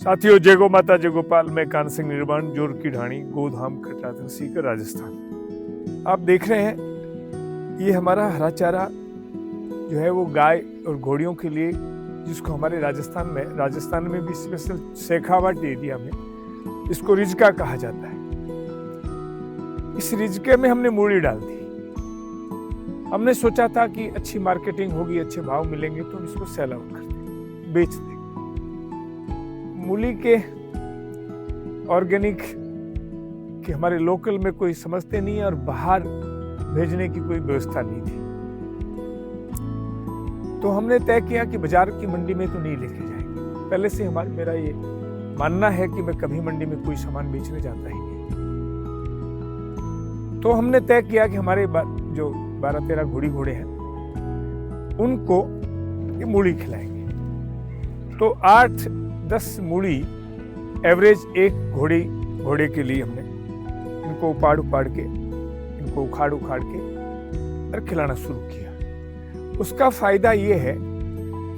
साथियों, जय गो माता जय गोपाल। मैं कान सिंह निर्माण, जोर की ढाणी, गोधाम कटराधर सीकर, राजस्थान। आप देख रहे हैं ये हमारा हरा चारा जो है वो गाय और घोड़ियों के लिए, जिसको हमारे राजस्थान में भी स्पेशल शेखावाट एरिया में इसको रिजका कहा जाता है। इस रिजके में हमने मूली डाल दी। हमने सोचा था कि अच्छी मार्केटिंग होगी, अच्छे भाव मिलेंगे तो हम इसको सेल आउट कर देंगे, बेच देंगे। मूली के ऑर्गेनिक कि हमारे लोकल में कोई समझते नहीं है और बाहर भेजने की कोई व्यवस्था नहीं थी, तो हमने तय किया कि बाजार की मंडी में तो नहीं लेके जाएंगे। पहले से मेरा ये मानना है कि मैं कभी मंडी में कोई सामान बेचने जाता ही नहीं। तो हमने तय किया कि हमारे जो 12-13 घोड़े हैं उनको ये मूली खिलाएंगे। तो 8-10 मूली एवरेज एक घोड़े के लिए हमने इनको उपाड़ के, इनको उखाड़ के और खिलाना शुरू किया। उसका फायदा ये है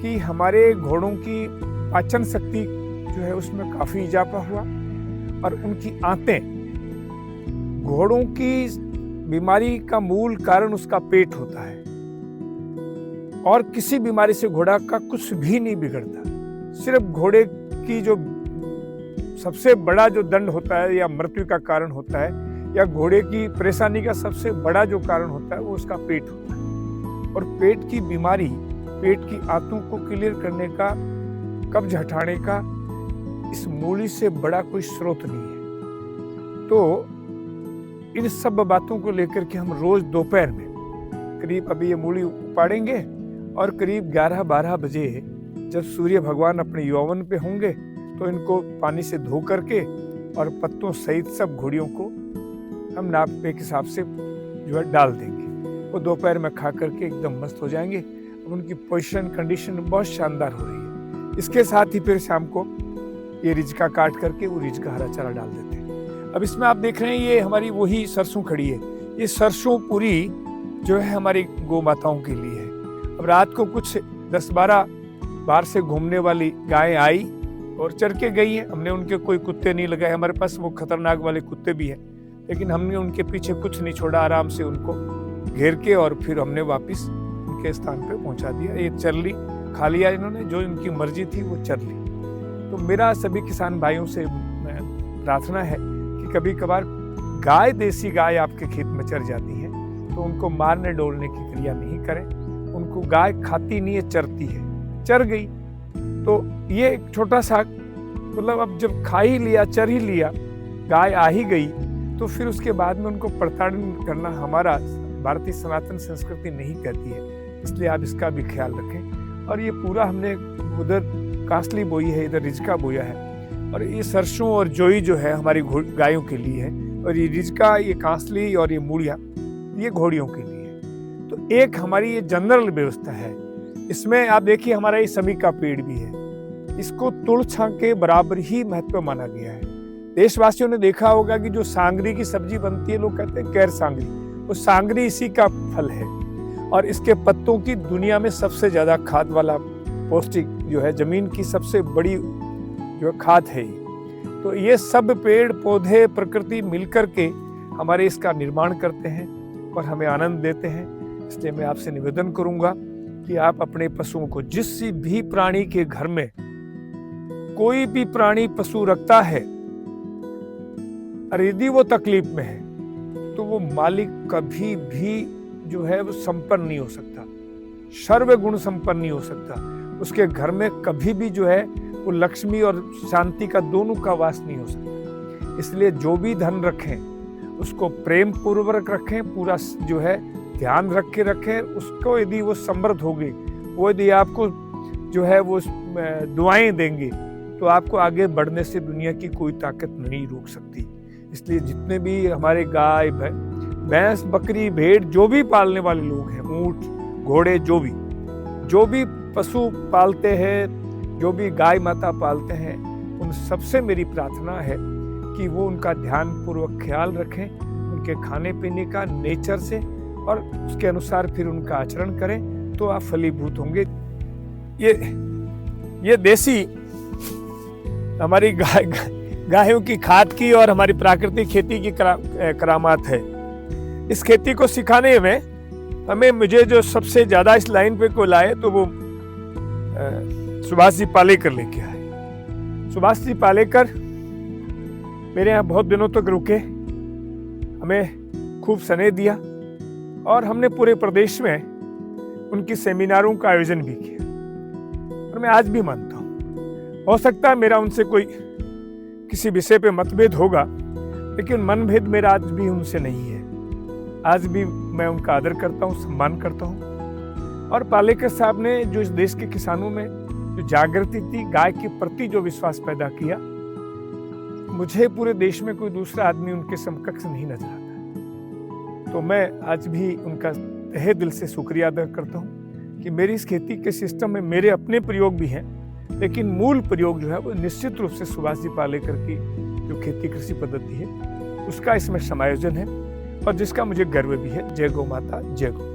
कि हमारे घोड़ों की पाचन शक्ति जो है उसमें काफी इजाफा हुआ और उनकी आंतें, घोड़ों की बीमारी का मूल कारण उसका पेट होता है और किसी बीमारी से घोड़ा का कुछ भी नहीं बिगड़ता। सिर्फ घोड़े की जो सबसे बड़ा जो दंड होता है या मृत्यु का कारण होता है या घोड़े की परेशानी का सबसे बड़ा जो कारण होता है वो उसका पेट होता है। और पेट की बीमारी, पेट की आंतों को क्लियर करने का, कब्ज हटाने का इस मूली से बड़ा कोई स्रोत नहीं है। तो इन सब बातों को लेकर के हम रोज दोपहर में करीब, अभी ये मूली उपाड़ेंगे और करीब 11-12 बजे जब सूर्य भगवान अपने यौवन पे होंगे तो इनको पानी से धो करके और पत्तों सहित सब घोड़ियों को हम नाप पे के हिसाब से जो है डाल देंगे। वो दोपहर में खा करके एकदम मस्त हो जाएंगे। अब उनकी पोजीशन कंडीशन बहुत शानदार हो रही है। इसके साथ ही फिर शाम को ये रिजका काट करके वो रिजका हरा चारा डाल देते हैं। अब इसमें आप देख रहे हैं ये हमारी वही सरसों खड़ी है। ये सरसों पूरी जो है हमारी गौ माताओं के लिए है। अब रात को कुछ 10-12 बाहर से घूमने वाली गायें आई और चर के गई है। हमने उनके कोई कुत्ते नहीं लगाए, हमारे पास वो खतरनाक वाले कुत्ते भी हैं, लेकिन हमने उनके पीछे कुछ नहीं छोड़ा, आराम से उनको घेर के और फिर हमने वापस उनके स्थान पे पहुंचा दिया। ये चर ली, खा लिया इन्होंने, जो इनकी मर्जी थी वो चर ली। तो मेरा सभी किसान भाइयों से प्रार्थना है कि कभी कभार देसी गाय आपके खेत में चर जाती है तो उनको मारने डोलने की क्रिया नहीं करें। उनको गाय खाती नहीं है, चरती है। चर गई तो ये एक छोटा सा, मतलब अब जब खा ही लिया, चर ही लिया, गाय आ ही गई, तो फिर उसके बाद में उनको प्रताड़न करना हमारा भारतीय सनातन संस्कृति नहीं कहती है। इसलिए आप इसका भी ख्याल रखें। और ये पूरा हमने उधर कांसली बोई है, इधर रिजका बोया है, और ये सरसों और जोई जो है हमारी गायों के लिए है, और ये रिजका, ये कांसली और ये मूलियाँ ये घोड़ियों के लिए है। तो एक हमारी ये जनरल व्यवस्था है। इसमें आप देखिए हमारा ये समी का पेड़ भी है, इसको तुलछा के बराबर ही महत्व माना गया है। देशवासियों ने देखा होगा कि जो सांगरी की सब्जी बनती है, लोग कहते हैं कैर सांगरी, वो सांगरी इसी का फल है। और इसके पत्तों की दुनिया में सबसे ज्यादा खाद वाला पौष्टिक जो है, जमीन की सबसे बड़ी जो खाद है। तो ये सब पेड़ पौधे प्रकृति मिलकर के हमारे इसका निर्माण करते हैं और हमें आनंद देते हैं। इसलिए मैं आपसे निवेदन करूंगा कि आप अपने पशुओं को, जिस भी प्राणी के घर में कोई भी प्राणी पशु रखता है और यदि वो तकलीफ में है तो वो मालिक कभी भी जो है वो संपन्न नहीं हो सकता, सर्व गुण संपन्न नहीं हो सकता। उसके घर में कभी भी जो है वो लक्ष्मी और शांति का दोनों का वास नहीं हो सकता। इसलिए जो भी धन रखें उसको प्रेम पूर्वक रखें, पूरा जो है ध्यान रख के रखें उसको। यदि वो समृद्ध होगी, वो यदि आपको जो है वो दुआएं देंगे तो आपको आगे बढ़ने से दुनिया की कोई ताकत नहीं रोक सकती। इसलिए जितने भी हमारे गाय, भैंस, बकरी, भेड़ जो भी पालने वाले लोग हैं, ऊंट, घोड़े, जो भी पशु पालते हैं, जो भी गाय माता पालते हैं, उन सबसे मेरी प्रार्थना है कि वो उनका ध्यान पूर्वक ख्याल रखें, उनके खाने पीने का, नेचर से, और उसके अनुसार फिर उनका आचरण करें तो आप फलीभूत होंगे। ये देसी हमारी गायों की खाद की और हमारी प्राकृतिक खेती की करामात है। इस खेती को सिखाने में मुझे जो सबसे ज्यादा इस लाइन पे को लाए तो वो सुभाष जी पालेकर लेके आए। सुभाष जी पालेकर मेरे यहाँ बहुत दिनों तक रुके, हमें खूब स्नेह दिया और हमने पूरे प्रदेश में उनकी सेमिनारों का आयोजन भी किया। और मैं आज भी मानता हूँ, हो सकता है मेरा उनसे कोई किसी विषय पे मतभेद होगा, लेकिन मनभेद मेरा आज भी उनसे नहीं है। आज भी मैं उनका आदर करता हूँ, सम्मान करता हूँ। और पालेकर साहब ने जो इस देश के किसानों में जो जागृति थी, गाय के प्रति जो विश्वास पैदा किया, मुझे पूरे देश में कोई दूसरा आदमी उनके समकक्ष नहीं नजर आता। तो मैं आज भी उनका तहे दिल से शुक्रिया अदा करता हूँ कि मेरी इस खेती के सिस्टम में मेरे अपने प्रयोग भी हैं, लेकिन मूल प्रयोग जो है वो निश्चित रूप से सुभाष जी पालेकर की जो खेती कृषि पद्धति है उसका इसमें समायोजन है और जिसका मुझे गर्व भी है। जय गौ माता, जय गौ।